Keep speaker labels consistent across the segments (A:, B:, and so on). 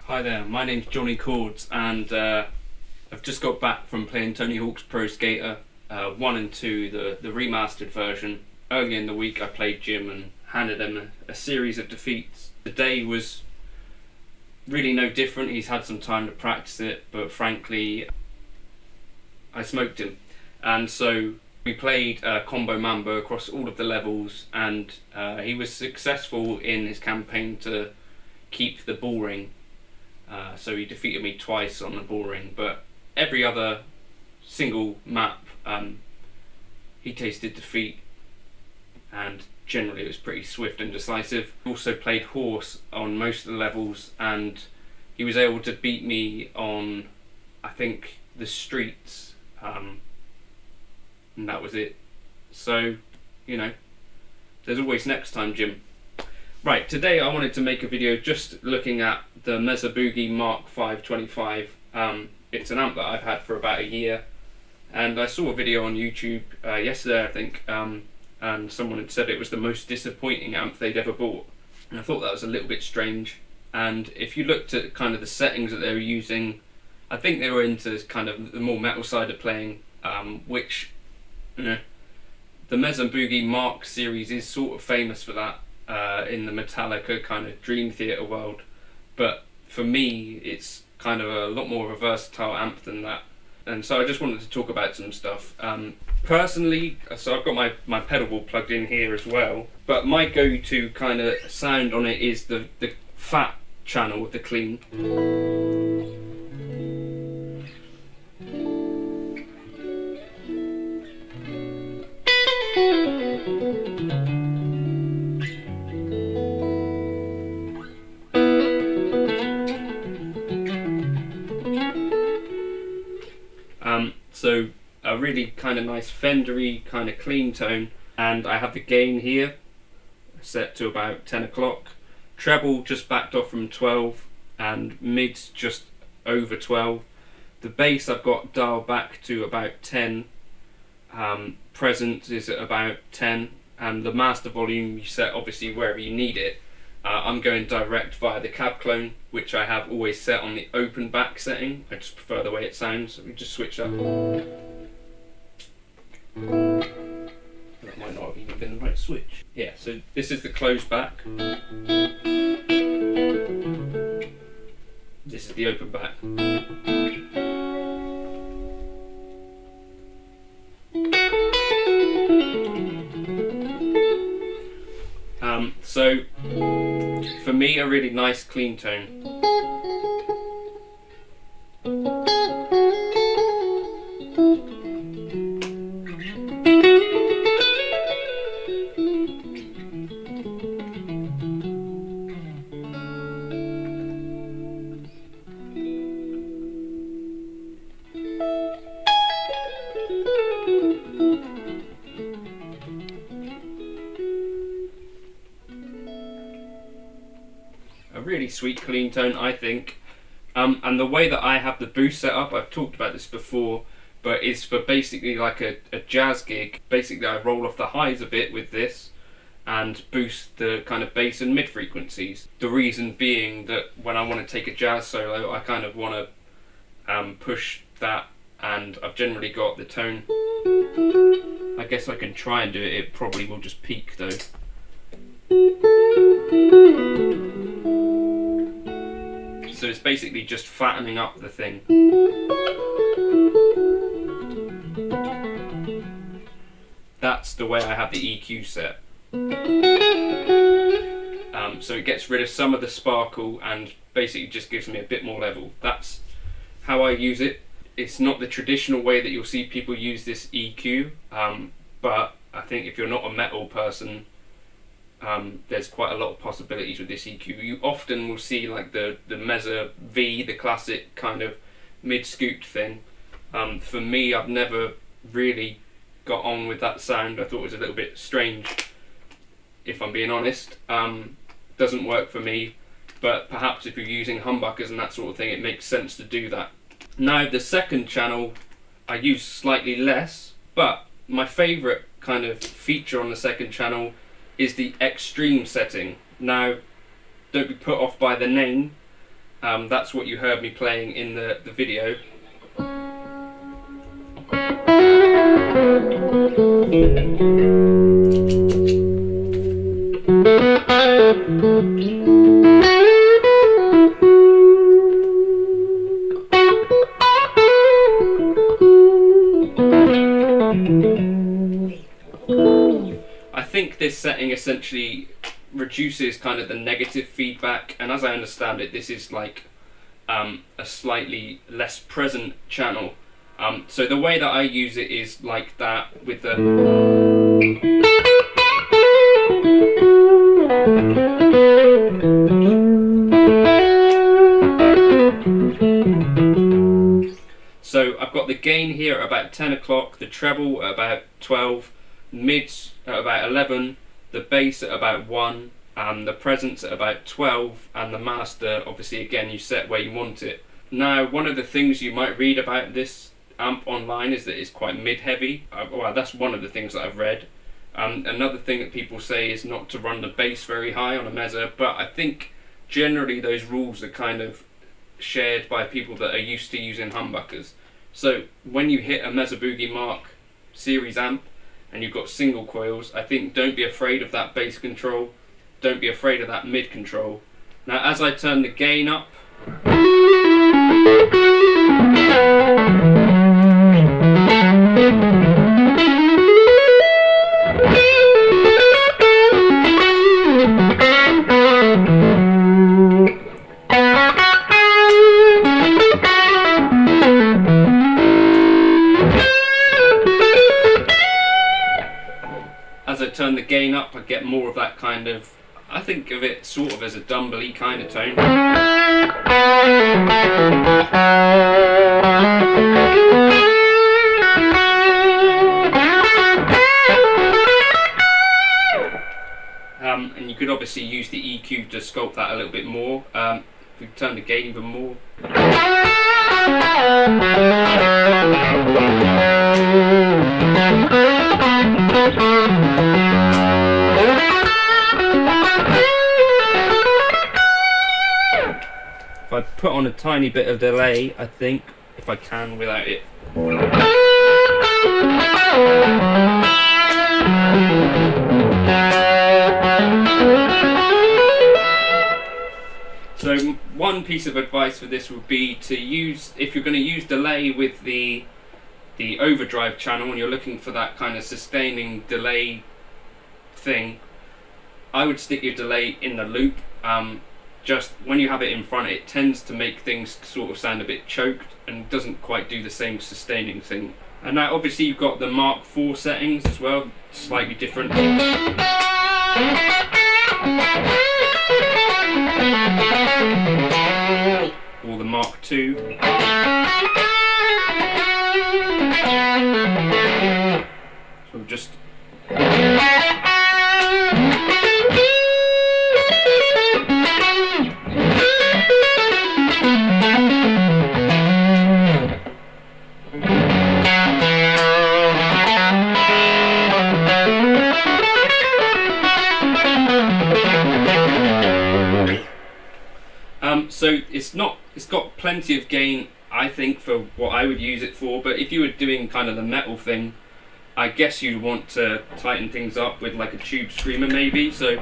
A: Hi there, my name's Johnny Cords, and I've just got back from playing Tony Hawk's Pro Skater 1 and 2, the remastered version. Early in the week I played Jim and handed him a series of defeats. The day was really no different. He's had some time to practice it, but frankly I smoked him. And so we played Combo Mambo across all of the levels, and he was successful in his campaign to keep the bull ring. So he defeated me twice on the bull ring, but every other single map he tasted defeat, and generally it was pretty swift and decisive. Also played horse on most of the levels, and he was able to beat me on, I think, the streets, and that was it. So, you know, there's always next time, Jim. Right, today I wanted to make a video just looking at the Mesa Boogie Mark 525. It's an amp that I've had for about a year, and I saw a video on YouTube yesterday, I think, and someone had said it was the most disappointing amp they'd ever bought. And I thought that was a little bit strange. And if you looked at kind of the settings that they were using, I think they were into kind of the more metal side of playing, which, you know, the Mesa Boogie Mark series is sort of famous for that. In the Metallica kind of Dream Theater world, but for me it's kind of a lot more of a versatile amp than that. And so I just wanted to talk about some stuff. Personally, so I've got my pedal board plugged in here as well, but my go-to kind of sound on it is the fat channel with the clean. So a really kind of nice Fendery kind of clean tone, and I have the gain here set to about 10 o'clock, treble just backed off from 12, and mids just over 12. The bass I've got dialed back to about 10, presence is at about 10, and the master volume you set obviously wherever you need it. I'm going direct via the cab clone, which I have always set on the open back setting. I just prefer the way it sounds, so we just switch that. That might not have even been the right switch. Yeah, so this is the closed back. This is the open back. So for me, a really nice clean tone. A really sweet clean tone, I think. And the way that I have the boost set up, I've talked about this before, but it's for basically like a jazz gig. Basically I roll off the highs a bit with this and boost the kind of bass and mid frequencies. The reason being that when I want to take a jazz solo, I kind of want to push that, and I've generally got the tone. I guess I can try and do it, it probably will just peak though. So it's basically just fattening up the thing. That's the way I have the EQ set. So it gets rid of some of the sparkle and basically just gives me a bit more level. That's how I use it. It's not the traditional way that you'll see people use this EQ, but I think if you're not a metal person, there's quite a lot of possibilities with this EQ. You often will see like the Mesa V, the classic kind of mid-scooped thing. For me, I've never really got on with that sound. I thought it was a little bit strange, if I'm being honest. Doesn't work for me, but perhaps if you're using humbuckers and that sort of thing, it makes sense to do that. Now the second channel I use slightly less, but my favourite kind of feature on the second channel is the extreme setting. Now don't be put off by the name, that's what you heard me playing in the video. I think this setting essentially reduces kind of the negative feedback, and as I understand it, this is like a slightly less present channel. So the way that I use it is like that with the so I've got the gain here at about 10 o'clock, the treble at about 12, mids at about 11, the bass at about 1, and the presence at about 12, and the master, obviously again you set where you want it. Now one of the things you might read about this amp online is that it's quite mid-heavy. Well, that's one of the things that I've read. Another thing that people say is not to run the bass very high on a Mesa, but I think generally those rules are kind of shared by people that are used to using humbuckers. So when you hit a Mesa Boogie Mark series amp and you've got single coils, I think don't be afraid of that bass control, don't be afraid of that mid control. Now as I turn the gain up, I get more of that kind of, I think of it sort of as a dumbly kind of tone. And you could obviously use the EQ to sculpt that a little bit more. If we turn the gain even more. If I put on a tiny bit of delay, I think, if I can without it. So one piece of advice for this would be to use, if you're going to use delay with the overdrive channel and you're looking for that kind of sustaining delay thing, I would stick your delay in the loop. Just when you have it in front, it tends to make things sort of sound a bit choked and doesn't quite do the same sustaining thing. And now obviously you've got the Mark IV settings as well, slightly different. Or the Mark II. So just so it's got plenty of gain, I think, for what I would use it for, but if you were doing kind of the metal thing, I guess you'd want to tighten things up with like a tube screamer maybe, so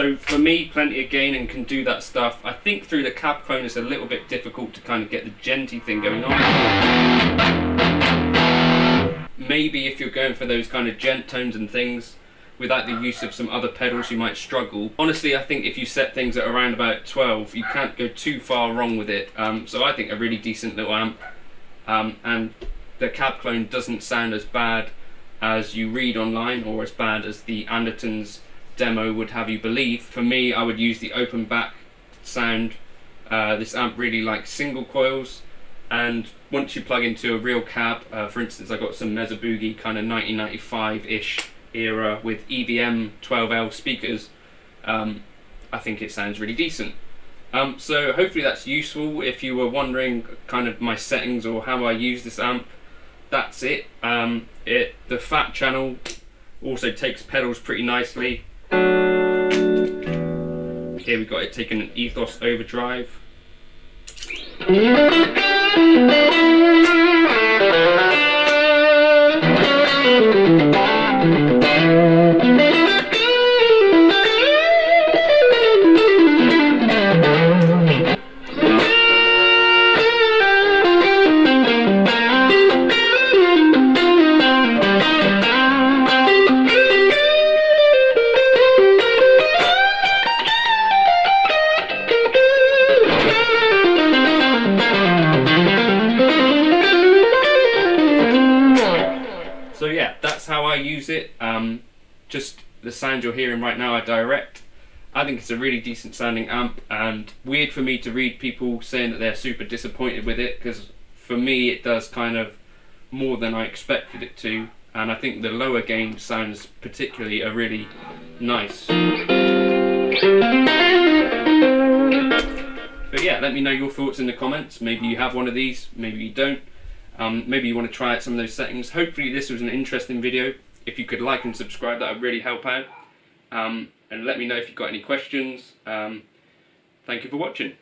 A: So for me, plenty of gain and can do that stuff. I think through the cab clone it's a little bit difficult to kind of get the djenty thing going on. Maybe if you're going for those kind of djent tones and things, without the use of some other pedals you might struggle. Honestly, I think if you set things at around about 12, you can't go too far wrong with it. So I think a really decent little amp. And the cab clone doesn't sound as bad as you read online, or as bad as the Anderton's demo would have you believe. For me, I would use the open back sound. This amp really likes single coils, and once you plug into a real cab, for instance I got some Mesa Boogie kind of 1995-ish era with EVM 12L speakers, I think it sounds really decent. So hopefully that's useful if you were wondering kind of my settings or how I use this amp. That's it. The fat channel also takes pedals pretty nicely. Here we've got it taking an Ethos overdrive. So yeah, that's how I use it. Just the sound you're hearing right now are direct. I think it's a really decent sounding amp, and weird for me to read people saying that they're super disappointed with it, because for me it does kind of more than I expected it to, and I think the lower gain sounds particularly are really nice. But yeah, let me know your thoughts in the comments. Maybe you have one of these, maybe you don't. Maybe you want to try out some of those settings. Hopefully this was an interesting video. If you could like and subscribe, that would really help out. And let me know if you've got any questions. Thank you for watching.